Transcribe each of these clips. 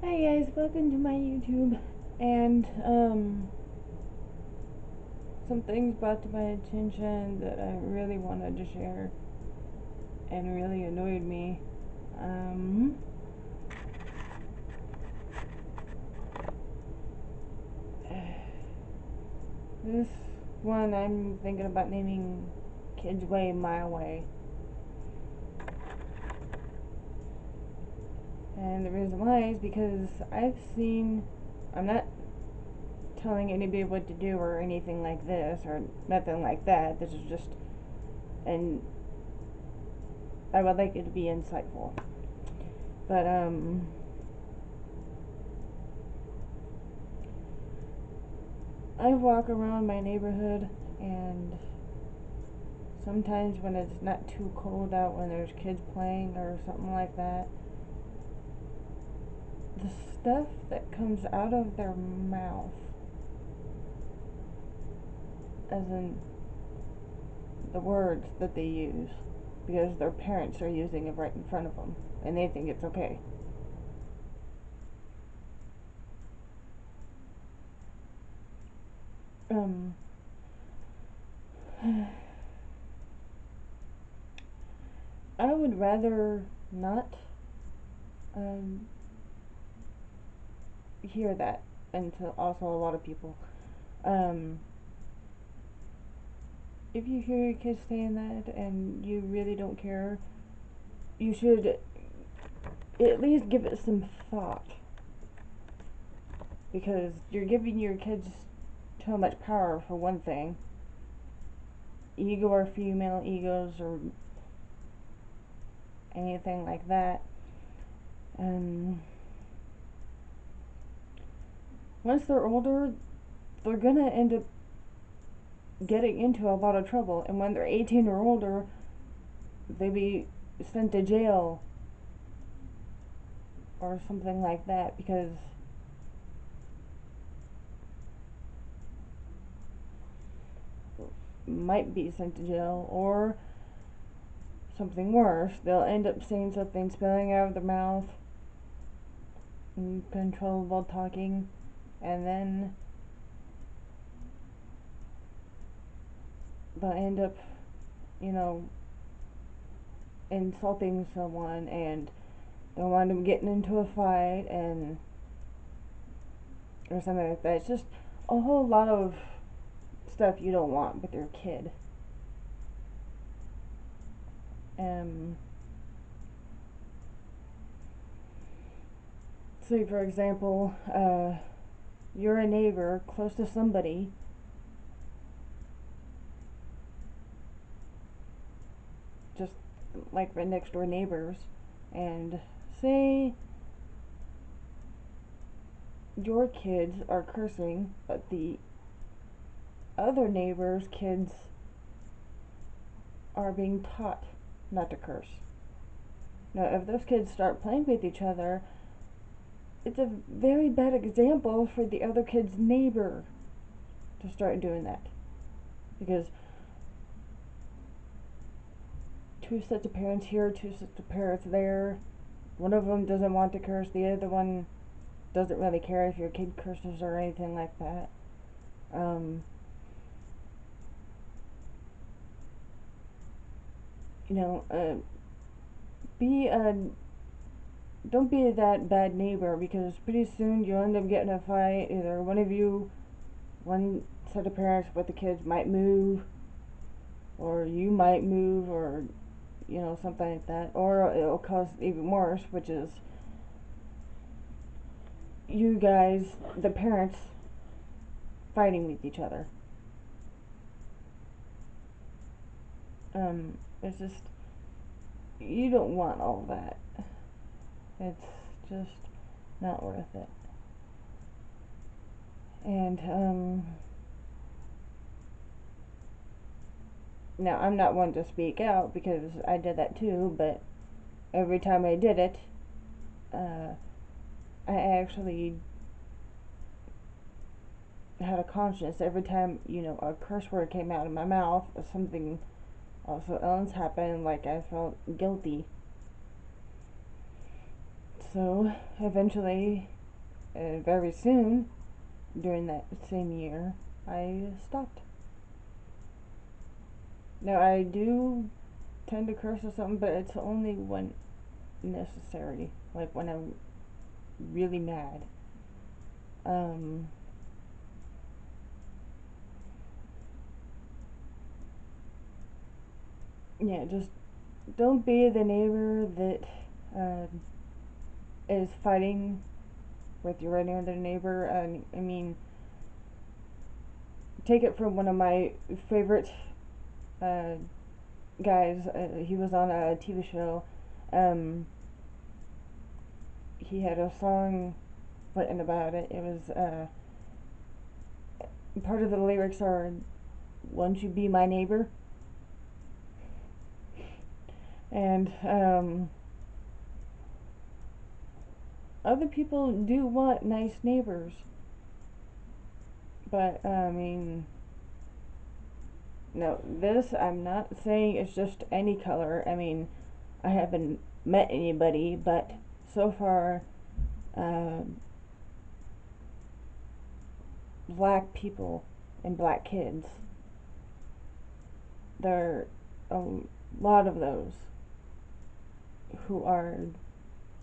Hi guys, welcome to my YouTube. And some things brought to my attention that I really wanted to share and really annoyed me. Um this one I'm thinking about naming Kids Way My Way. And the reason why is because I'm not telling anybody what to do or anything like this or nothing like that. This is just, and I would like it to be insightful. But I walk around my neighborhood, and sometimes when it's not too cold out, when there's kids playing or something like that, the stuff that comes out of their mouth, as in the words that they use, because their parents are using it right in front of them, and they think it's okay. Um, I would rather not um, hear that, and to also a lot of people. Um, if you hear your kids saying that and you really don't care, you should at least give it some thought, because you're giving your kids too much power for one thing. Ego or female egos or anything like that. And once they're older, they're gonna end up getting into a lot of trouble. And when they're 18 or older, they be sent to jail or something like that, because might be sent to jail, or something worse, they'll end up saying something, spilling out of their mouth, uncontrollable talking, and then they'll end up, you know, insulting someone, and they'll wind up getting into a fight, and or something like that. It's just a whole lot of stuff you don't want with your kid. Um, say for example, you're a neighbor close to somebody, just like right next door neighbors, and say your kids are cursing, but the other neighbors' kids are being taught not to curse. Now, if those kids start playing with each other, it's a very bad example for the other kid's neighbor to start doing that. Because two sets of parents here, two sets of parents there, one of them doesn't want to curse, the other one doesn't really care if your kid curses or anything like that. Um, you know, be a don't be that bad neighbor, because pretty soon you'll end up getting a fight. Either one set of parents with the kids might move, or you might move, or something like that, or it'll cause even worse, which is you guys, the parents, fighting with each other. It's just, you don't want all that. It's just not worth it. And now I'm not one to speak out, because I did that too, but every time I did it, uh, I actually had a conscience. Every time, a curse word came out of my mouth, or something also else happened, like I felt guilty. So eventually, very soon, during that same year, I stopped. Now I do tend to curse or something, but it's only when necessary, like when I'm really mad. Um, yeah, just don't be the neighbor that uh, is fighting with your other neighbor. I mean, take it from one of my favorite uh, guys. He was on a TV show. Um, he had a song written about it. It was part of the lyrics are, "Won't you be my neighbor?" And other people do want nice neighbors, but I mean, no, this I'm not saying it's just any color. I mean, I haven't met anybody, but so far, uh, black people and black kids, there are a lot of those who are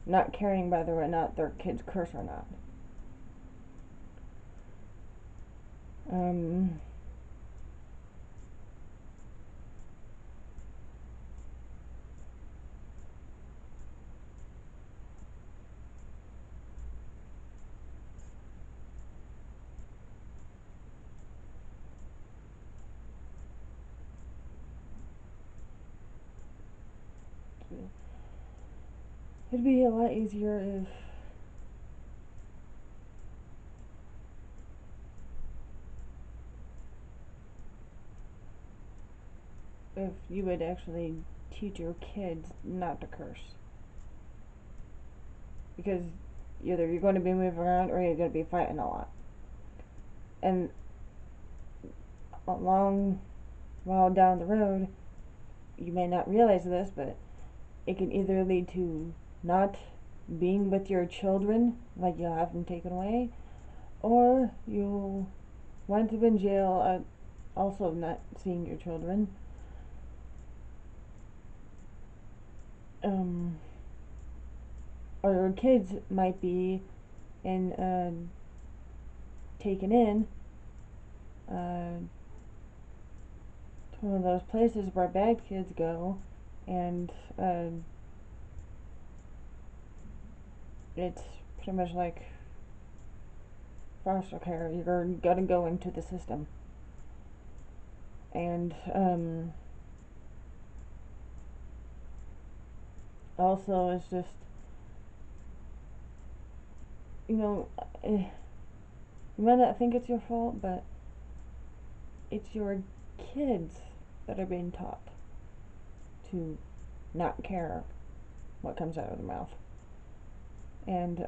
not caring whether or not their kids curse or not. Um, it'd be a lot easier if you would actually teach your kids not to curse, because either you're going to be moving around or you're going to be fighting a lot. And a long while down the road, you may not realize this, but it can either lead to not being with your children, like you'll have them taken away, or you'll wind up in jail, also not seeing your children. Um, or your kids might be in taken in uh, to one of those places where bad kids go, and it's pretty much like foster care. You're gonna go into the system, and also it's just, you know, you might not think it's your fault, but it's your kids that are being taught to not care what comes out of their mouth. And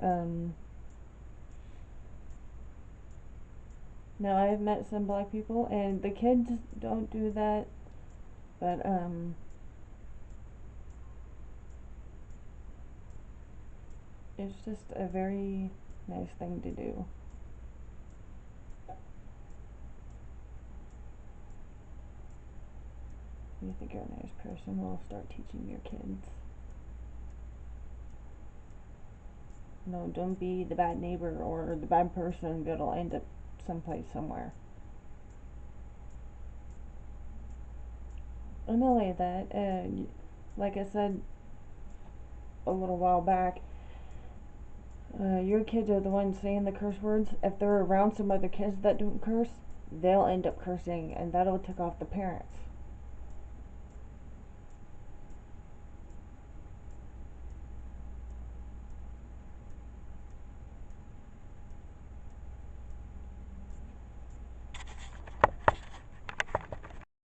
now I've met some black people, and the kids don't do that, but it's just a very nice thing to do. If you think you're a nice person, we'll start teaching your kids. No, don't be the bad neighbor or the bad person that'll end up someplace somewhere. And not only that, like I said a little while back, your kids are the ones saying the curse words. If they're around some other kids that don't curse, they'll end up cursing, and that'll tick off the parents.